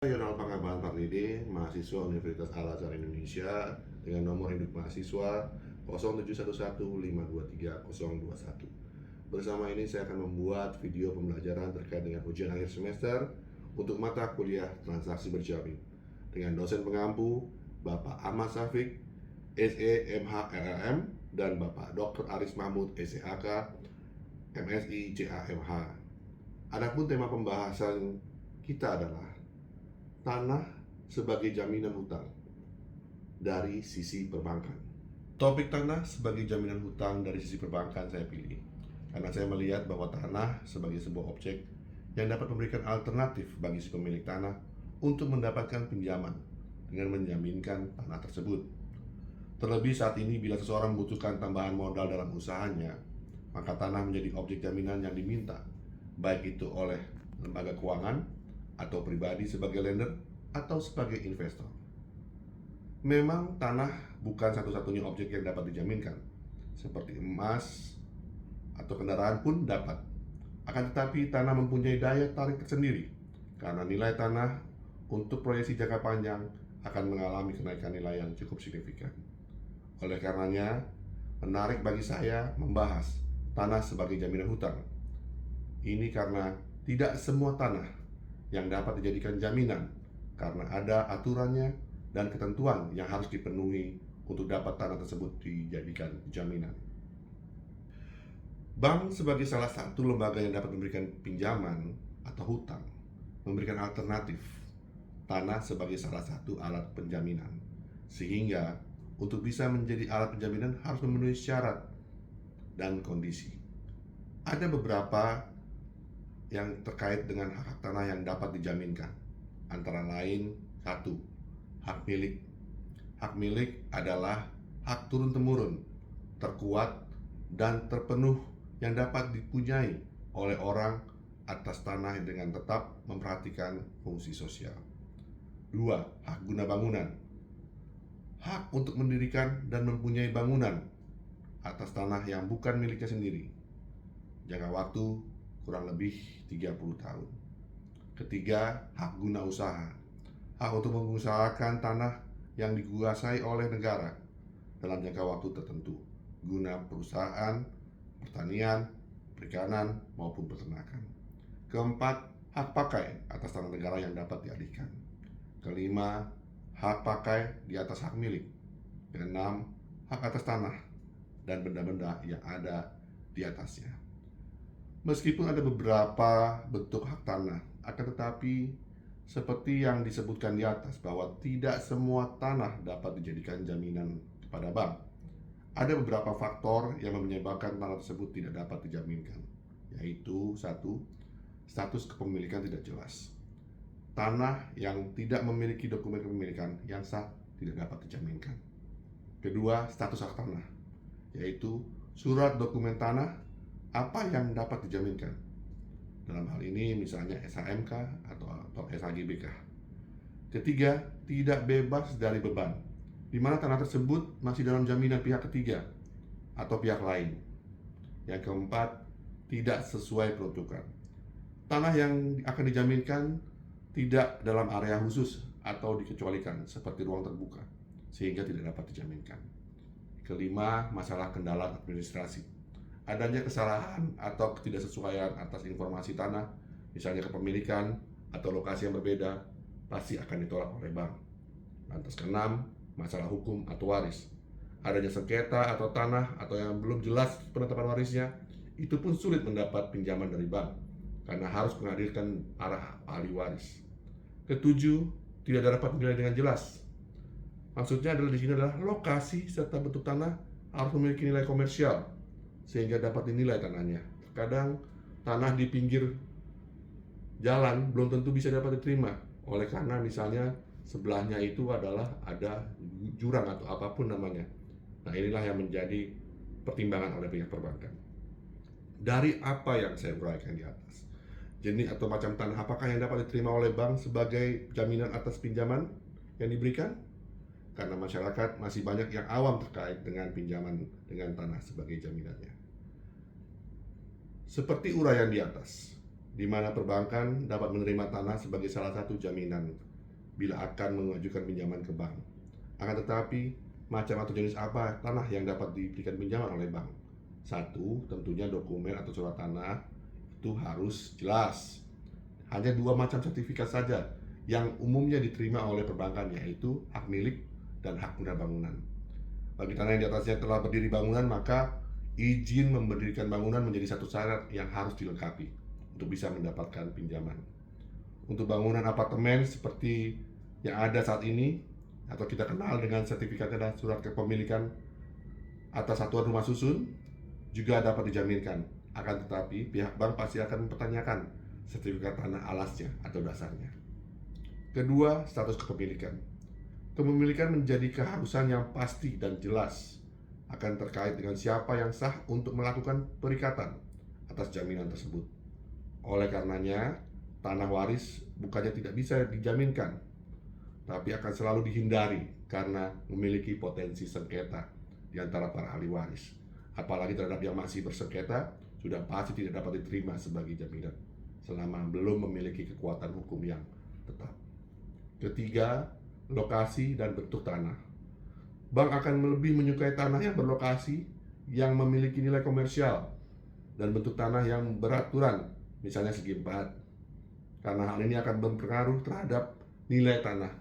Yonal Panggabean Pardede, mahasiswa Universitas Al-Azhar Indonesia dengan nomor induk mahasiswa 0711523021. Bersama ini saya akan membuat video pembelajaran terkait dengan ujian akhir semester untuk mata kuliah transaksi berjamin dengan dosen pengampu Bapak Ahmad Syafiq, SE MH dan Bapak Dr. Aris Mahmud, SEAK, MSI CAMH. Adapun tema pembahasan kita adalah tanah sebagai jaminan hutang dari sisi perbankan. Topik tanah sebagai jaminan hutang dari sisi perbankan saya pilih karena saya melihat bahwa tanah sebagai sebuah objek yang dapat memberikan alternatif bagi si pemilik tanah untuk mendapatkan pinjaman dengan menjaminkan tanah tersebut. Terlebih saat ini bila seseorang membutuhkan tambahan modal dalam usahanya, maka tanah menjadi objek jaminan yang diminta, baik itu oleh lembaga keuangan atau pribadi sebagai lender atau sebagai investor. Memang tanah bukan satu-satunya objek yang dapat dijaminkan, seperti emas atau kendaraan pun dapat. Akan tetapi tanah mempunyai daya tarik tersendiri karena nilai tanah untuk proyeksi jangka panjang akan mengalami kenaikan nilai yang cukup signifikan. Oleh karenanya, menarik bagi saya membahas tanah sebagai jaminan hutang. Ini karena tidak semua tanah yang dapat dijadikan jaminan karena ada aturannya dan ketentuan yang harus dipenuhi untuk dapat tanah tersebut dijadikan jaminan. Bank sebagai salah satu lembaga yang dapat memberikan pinjaman atau hutang, memberikan alternatif tanah sebagai salah satu alat penjaminan, sehingga untuk bisa menjadi alat penjaminan harus memenuhi syarat dan kondisi. Ada beberapa yang terkait dengan hak tanah yang dapat dijaminkan. Antara lain, 1. Hak milik. Hak milik adalah hak turun-temurun, terkuat dan terpenuh yang dapat dipunyai oleh orang atas tanah dengan tetap memperhatikan fungsi sosial. 2. Hak guna bangunan. Hak untuk mendirikan dan mempunyai bangunan atas tanah yang bukan miliknya sendiri. Jangka waktu kurang lebih 30 tahun. Ketiga, hak guna usaha. Hak untuk mengusahakan tanah yang dikuasai oleh negara dalam jangka waktu tertentu guna perusahaan, pertanian, perikanan, maupun peternakan. Keempat, hak pakai atas tanah negara yang dapat dialihkan. Kelima, hak pakai di atas hak milik. Keenam, hak atas tanah dan benda-benda yang ada di atasnya. Meskipun ada beberapa bentuk hak tanah, akan tetapi seperti yang disebutkan di atas bahwa tidak semua tanah dapat dijadikan jaminan kepada bank. Ada beberapa faktor yang menyebabkan tanah tersebut tidak dapat dijaminkan, yaitu 1. Status kepemilikan tidak jelas. Tanah yang tidak memiliki dokumen kepemilikan yang sah tidak dapat dijaminkan. Kedua, status hak tanah, yaitu surat dokumen tanah apa yang dapat dijaminkan. Dalam hal ini misalnya SHMK atau SHGBK. Ketiga, tidak bebas dari beban, di mana tanah tersebut masih dalam jaminan pihak ketiga atau pihak lain. Yang keempat, tidak sesuai peruntukan. Tanah yang akan dijaminkan tidak dalam area khusus atau dikecualikan seperti ruang terbuka, sehingga tidak dapat dijaminkan. Kelima, masalah kendala administrasi. Adanya kesalahan atau ketidaksesuaian atas informasi tanah, misalnya kepemilikan atau lokasi yang berbeda, pasti akan ditolak oleh bank. Lantas keenam, masalah hukum atau waris. Adanya sengketa atau tanah atau yang belum jelas penetapan warisnya, itu pun sulit mendapat pinjaman dari bank karena harus menghadirkan arah ahli waris. Ketujuh, tidak dapat dinilai dengan jelas. Maksudnya adalah di sini adalah lokasi serta bentuk tanah harus memiliki nilai komersial sehingga dapat dinilai tanahnya. Kadang tanah di pinggir jalan belum tentu bisa dapat diterima oleh karena misalnya sebelahnya itu adalah ada jurang atau apapun namanya. Nah, inilah yang menjadi pertimbangan oleh pihak perbankan. Dari apa yang saya uraikan di atas, jenis atau macam tanah apakah yang dapat diterima oleh bank sebagai jaminan atas pinjaman yang diberikan? Karena masyarakat masih banyak yang awam terkait dengan pinjaman dengan tanah sebagai jaminannya. Seperti uraian di atas, di mana perbankan dapat menerima tanah sebagai salah satu jaminan bila akan mengajukan pinjaman ke bank. Akan tetapi, macam atau jenis apa tanah yang dapat diberikan pinjaman oleh bank? Satu, tentunya dokumen atau surat tanah itu harus jelas. Hanya dua macam sertifikat saja yang umumnya diterima oleh perbankan, yaitu hak milik dan hak guna bangunan. Bagi tanah yang di atasnya telah berdiri bangunan, maka izin mendirikan bangunan menjadi satu syarat yang harus dilengkapi untuk bisa mendapatkan pinjaman. Untuk bangunan apartemen seperti yang ada saat ini, atau kita kenal dengan sertifikatnya adalah surat kepemilikan atas satuan rumah susun, juga dapat dijaminkan. Akan tetapi, pihak bank pasti akan mempertanyakan sertifikat tanah alasnya atau dasarnya. Kedua, status kepemilikan. Kepemilikan menjadi keharusan yang pasti dan jelas akan terkait dengan siapa yang sah untuk melakukan perikatan atas jaminan tersebut. Oleh karenanya, tanah waris bukannya tidak bisa dijaminkan, tapi akan selalu dihindari karena memiliki potensi sengketa di antara para ahli waris. Apalagi terhadap yang masih bersengketa, sudah pasti tidak dapat diterima sebagai jaminan selama belum memiliki kekuatan hukum yang tetap. Ketiga, lokasi dan bentuk tanah. Bank akan lebih menyukai tanah yang berlokasi, yang memiliki nilai komersial, dan bentuk tanah yang beraturan, misalnya segi empat, karena hal ini akan berpengaruh terhadap nilai tanah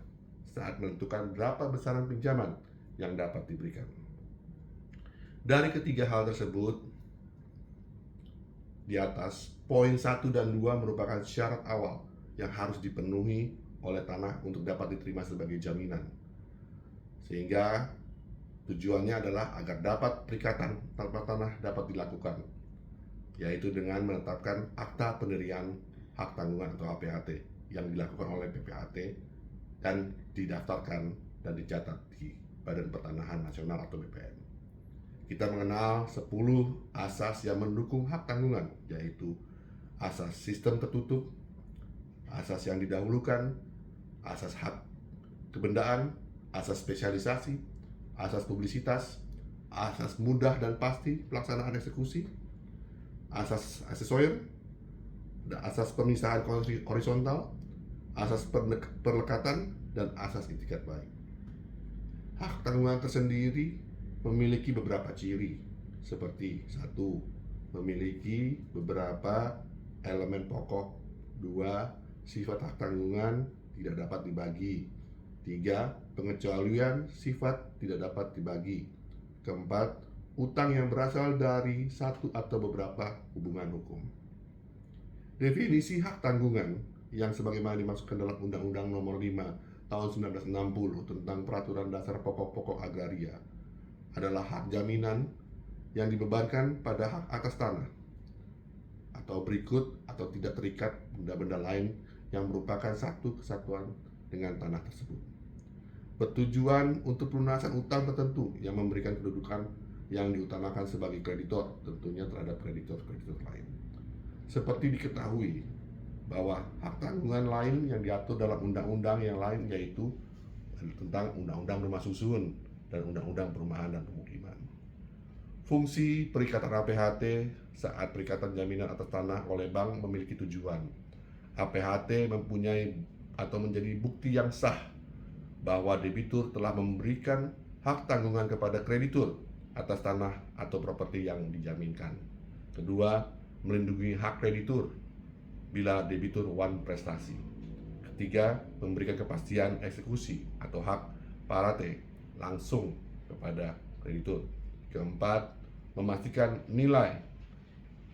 saat menentukan berapa besaran pinjaman yang dapat diberikan. Dari ketiga hal tersebut di atas, poin 1 dan 2 merupakan syarat awal yang harus dipenuhi oleh tanah untuk dapat diterima sebagai jaminan. Sehingga tujuannya adalah agar dapat perikatan tanpa tanah dapat dilakukan, yaitu dengan menetapkan akta pendirian hak tanggungan atau APHT yang dilakukan oleh PPAT dan didaftarkan dan dicatat di Badan Pertanahan Nasional atau BPN. Kita mengenal 10 asas yang mendukung hak tanggungan, yaitu asas sistem tertutup, asas yang didahulukan, asas hak kebendaan, asas spesialisasi, asas publisitas, asas mudah dan pasti pelaksanaan eksekusi, asas aksesorir, asas pemisahan horizontal, asas perlekatan, dan asas itikat baik. Hak tanggungan tersendiri memiliki beberapa ciri, seperti 1. Memiliki beberapa elemen pokok. 2. Sifat hak tanggungan tidak dapat dibagi. 3. Pengecualian sifat tidak dapat dibagi. 4. Utang yang berasal dari satu atau beberapa hubungan hukum. Definisi hak tanggungan yang sebagaimana dimasukkan dalam Undang-Undang Nomor 5 Tahun 1960 tentang Peraturan Dasar Pokok-pokok Agraria adalah hak jaminan yang dibebankan pada hak atas tanah atau berikut atau tidak terikat benda-benda lain yang merupakan satu kesatuan dengan tanah tersebut. Bertujuan untuk pelunasan utang tertentu yang memberikan kedudukan yang diutamakan sebagai kreditor, tentunya terhadap kreditor-kreditor lain. Seperti diketahui bahwa hak tanggungan lain yang diatur dalam undang-undang yang lain, yaitu tentang Undang-Undang Rumah Susun dan Undang-Undang Perumahan dan Pemukiman. Fungsi perikatan APHT saat perikatan jaminan atas tanah oleh bank memiliki tujuan. APHT mempunyai atau menjadi bukti yang sah bahwa debitur telah memberikan hak tanggungan kepada kreditur atas tanah atau properti yang dijaminkan. Kedua, melindungi hak kreditur bila debitur wan prestasi. Ketiga, memberikan kepastian eksekusi atau hak parate langsung kepada kreditur. Keempat, memastikan nilai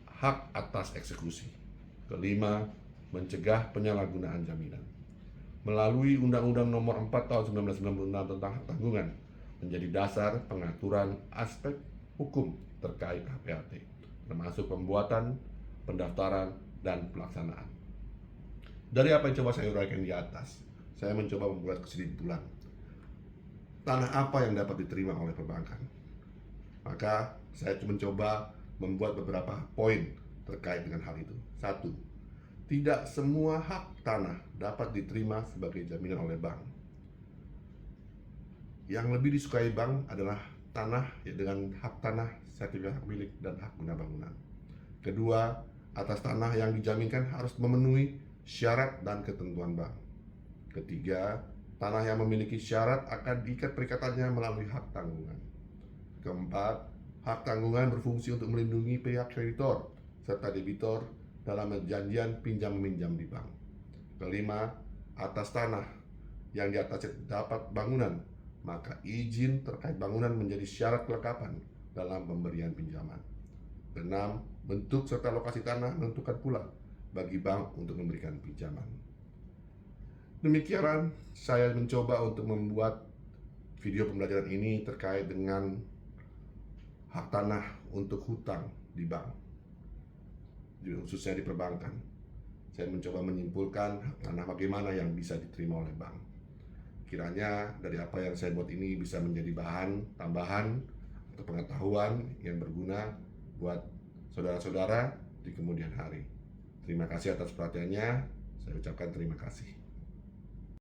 hak atas eksekusi. Kelima, mencegah penyalahgunaan jaminan. Melalui Undang-Undang Nomor 4 Tahun 1996 tentang hak tanggungan menjadi dasar pengaturan aspek hukum terkait APHT, termasuk pembuatan, pendaftaran, dan pelaksanaan. Dari apa yang coba saya uraikan di atas, saya mencoba membuat kesimpulan tanah apa yang dapat diterima oleh perbankan. Maka saya mencoba membuat beberapa poin terkait dengan hal itu. 1. Tidak semua hak tanah dapat diterima sebagai jaminan oleh bank. Yang lebih disukai bank adalah tanah dengan hak tanah, sertifikat hak milik, dan hak guna bangunan. Kedua, atas tanah yang dijaminkan harus memenuhi syarat dan ketentuan bank. Ketiga, tanah yang memiliki syarat akan diikat perikatannya melalui hak tanggungan. Keempat, hak tanggungan berfungsi untuk melindungi pihak kreditor serta debitor dalam perjanjian pinjam-meminjam di bank. Kelima, atas tanah yang di atasnya terdapat bangunan, maka izin terkait bangunan menjadi syarat kelengkapan dalam pemberian pinjaman. Keenam, bentuk serta lokasi tanah menentukan pula bagi bank untuk memberikan pinjaman. Demikian saya mencoba untuk membuat video pembelajaran ini terkait dengan hak tanah untuk hutang di bank, khususnya di perbankan. Saya mencoba menyimpulkan hak tanah bagaimana yang bisa diterima oleh bank. Kiranya dari apa yang saya buat ini bisa menjadi bahan tambahan atau pengetahuan yang berguna buat saudara-saudara di kemudian hari. Terima kasih atas perhatiannya. Saya ucapkan terima kasih.